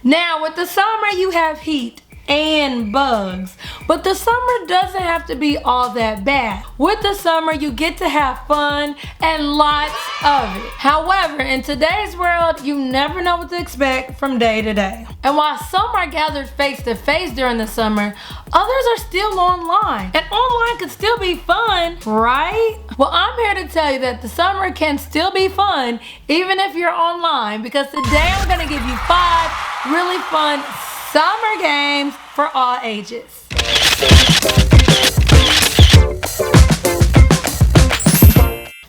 Now with the summer you have heat and bugs, but the summer doesn't have to be all that bad. With the summer you get to have fun and lots of it. However, in today's world you never know what to expect from day to day. And while some are gathered face to face during the summer, others are still online. And online can still be fun, right? Well, I'm here to tell you that the summer can still be fun even if you're online, because today I'm gonna give you 5 really fun summer games for all ages.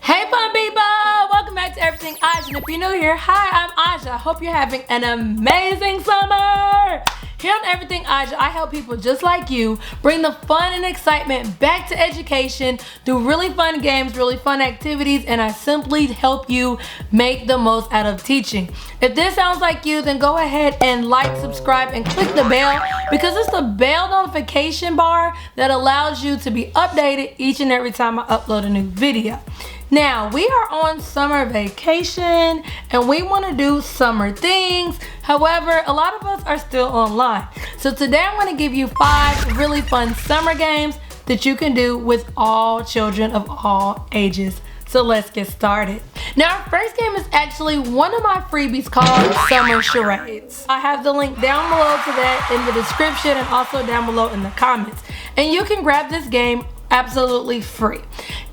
Hey fun people! Welcome back to Everything Aja. And if you're new here, hi, I'm Aja. I hope you're having an amazing summer. Here on Everything Aja, I help people just like you bring the fun and excitement back to education, do really fun games, really fun activities, and I simply help you make the most out of teaching. If this sounds like you, then go ahead and like, subscribe, and click the bell, because it's the bell notification bar that allows you to be updated each and every time I upload a new video. Now, we are on summer vacation and we want to do summer things. However, a lot of us are still online. So today I'm going to give you 5 really fun summer games that you can do with all children of all ages. So let's get started. Now, our first game is actually one of my freebies called Summer Charades. I have the link down below to that in the description and also down below in the comments. And you can grab this game absolutely free.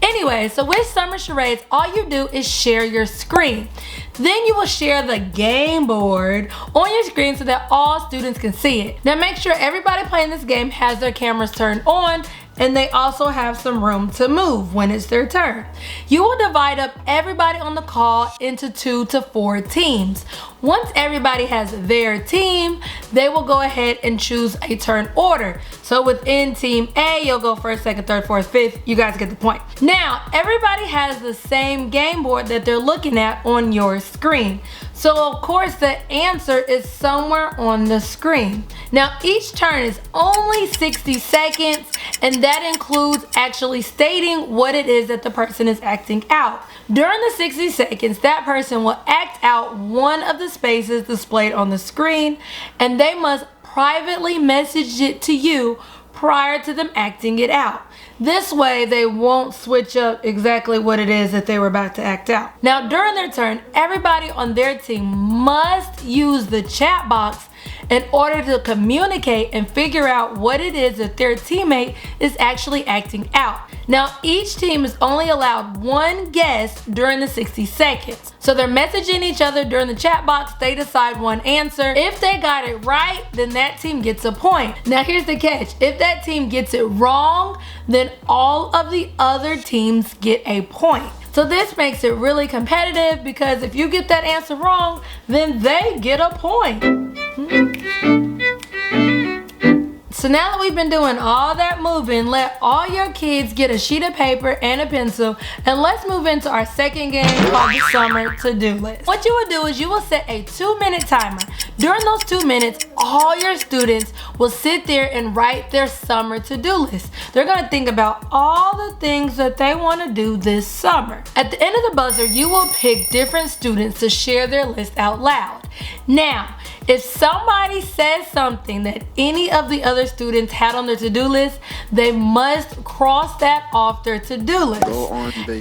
Anyway, so with Summer Charades, all you do is share your screen. Then you will share the game board on your screen so that all students can see it. Now make sure everybody playing this game has their cameras turned on, and they also have some room to move when it's their turn. You will divide up everybody on the call into 2 to 4 teams. Once everybody has their team, they will go ahead and choose a turn order. So within team A, you'll go first, second, third, fourth, fifth. You guys get the point. Now, everybody has the same game board that they're looking at on your screen. So of course the answer is somewhere on the screen. Now each turn is only 60 seconds, and that includes actually stating what it is that the person is acting out. During the 60 seconds, that person will act out one of the spaces displayed on the screen, and they must privately message it to you prior to them acting it out. This way they won't switch up exactly what it is that they were about to act out. Now during their turn, everybody on their team must use the chat box in order to communicate and figure out what it is that their teammate is actually acting out. Now each team is only allowed 1 guess during the 60 seconds. So they're messaging each other during the chat box, they decide one answer. If they got it right, then that team gets a point. Now here's the catch, if that team gets it wrong, then all of the other teams get a point. So this makes it really competitive, because if you get that answer wrong, then they get a point. So now that we've been doing all that moving, let all your kids get a sheet of paper and a pencil, and let's move into our second game called the Summer To-Do List. What you will do is you will set a 2-minute timer. During those 2 minutes, all your students will sit there and write their summer to-do list. They're gonna think about all the things that they wanna do this summer. At the end of the buzzer, you will pick different students to share their list out loud. Now, if somebody says something that any of the other students had on their to-do list, they must cross that off their to-do list.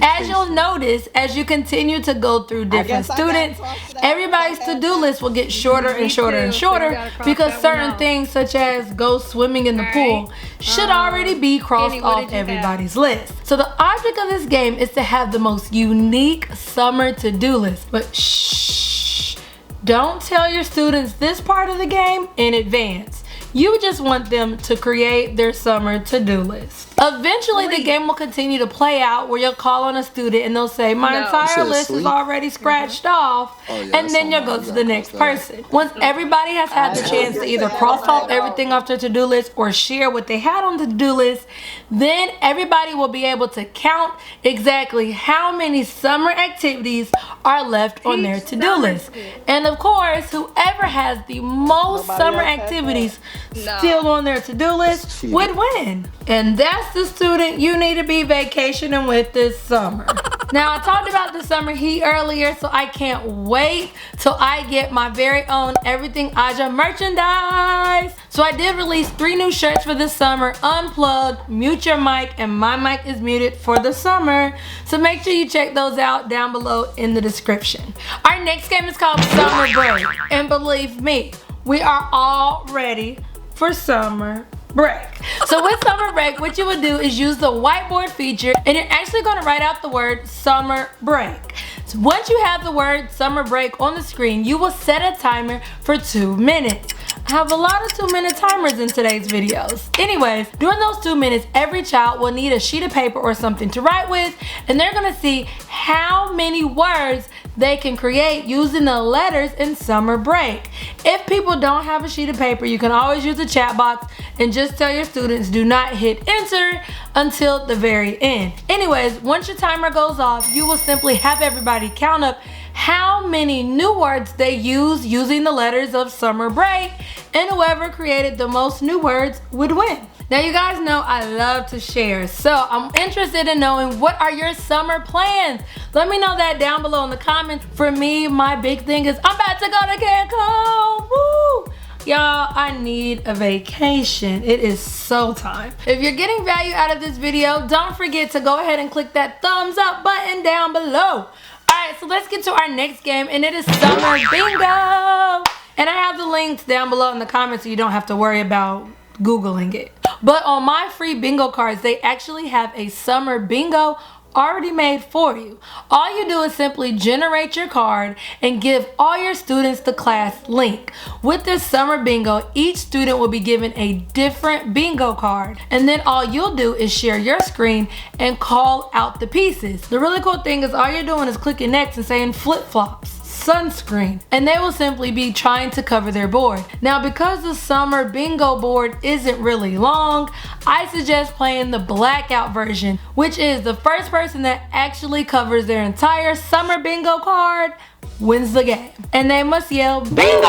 As you'll notice, as you continue to go through different students, everybody's to-do list will get shorter and shorter and shorter, because certain things such as go swimming in the pool should already be crossed off everybody's list. So the object of this game is to have the most unique summer to-do list. But shh, don't tell your students this part of the game in advance. You just want them to create their summer to-do list. Eventually, the game will continue to play out where you'll call on a student and they'll say, my entire list is already scratched off, and then you'll go to the next person. Once everybody has had the chance to either cross off everything off their to-do list or share what they had on the to-do list, then everybody will be able to count exactly how many summer activities are left on their to-do list. And of course, whoever has the most summer activities still on their to-do list would win. And that's the student you need to be vacationing with this summer. Now, I talked about the summer heat earlier, so I can't wait till I get my very own Everything Aja merchandise. So I did release 3 new shirts for this summer: Unplugged, Mute Your Mic, and My Mic is Muted for the summer. So make sure you check those out down below in the description. Our next game is called Summer Break. And believe me, we are all ready for summer break. So with summer break, what you would do is use the whiteboard feature, and you're actually going to write out the word summer break. So once you have the word summer break on the screen, you will set a timer for 2 minutes. I have a lot of 2-minute timers in today's videos. Anyways, during those 2 minutes, every child will need a sheet of paper or something to write with, and they're gonna see how many words they can create using the letters in summer break. If people don't have a sheet of paper, you can always use the chat box and just tell your students do not hit enter until the very end. Anyways, once your timer goes off, you will simply have everybody count up how many new words they use using the letters of summer break, and whoever created the most new words would win. Now, you guys know I love to share, so I'm interested in knowing, what are your summer plans? Let me know that down below in the comments. For me, my big thing is I'm about to go to Cancun. Woo! Y'all, I need a vacation. It is so time. If you're getting value out of this video, don't forget to go ahead and click that thumbs up button down below. Alright, so let's get to our next game, and it is Summer Bingo. And I have the links down below in the comments so you don't have to worry about Googling it. But on my free bingo cards, they actually have a summer bingo already made for you. All you do is simply generate your card and give all your students the class link. With this summer bingo, each student will be given a different bingo card, and then all you'll do is share your screen and call out the pieces. The really cool thing is all you're doing is clicking next and saying flip-flops, sunscreen, and they will simply be trying to cover their board. Now, because the summer bingo board isn't really long, I suggest playing the blackout version, which is the first person that actually covers their entire summer bingo card wins the game, and they must yell bingo.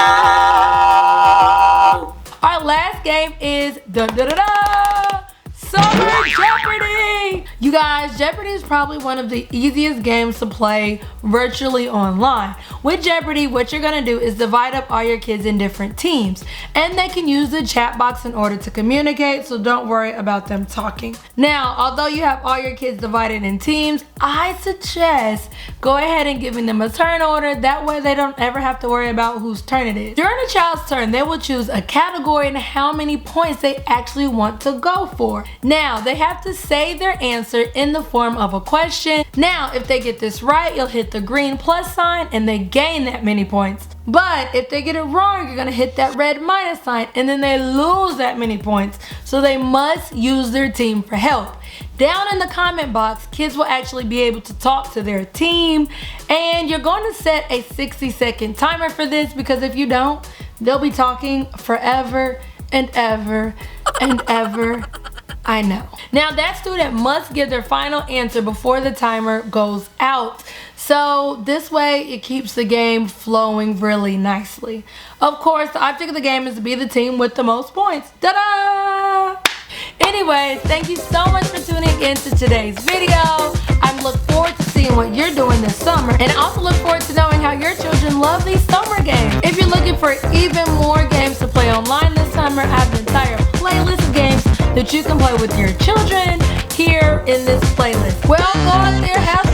Our last game is Summer Jeopardy! You guys, Jeopardy is probably one of the easiest games to play virtually online. With Jeopardy, what you're gonna do is divide up all your kids in different teams, and they can use the chat box in order to communicate, so don't worry about them talking. Now, although you have all your kids divided in teams, I suggest go ahead and giving them a turn order. That way they don't ever have to worry about whose turn it is. During a child's turn, they will choose a category and how many points they actually want to go for. Now, they have to say their answer in the form of a question. Now, if they get this right, you'll hit the green plus sign and they gain that many points. But if they get it wrong, you're gonna hit that red minus sign and then they lose that many points. So they must use their team for help. Down in the comment box, kids will actually be able to talk to their team, and you're going to set a 60-second timer for this, because if you don't, they'll be talking forever and ever and ever. I know. Now, that student must give their final answer before the timer goes out. So this way it keeps the game flowing really nicely. Of course, the object of the game is to be the team with the most points. Ta-da! Anyways, thank you so much for tuning in to today's video. I look forward to seeing what you're doing this summer, and I also look forward to knowing how your children love these summer games. If you're looking for even more games to play online this summer, I have an entire playlist of games that you can play with your children here in this playlist. Well, go out there, have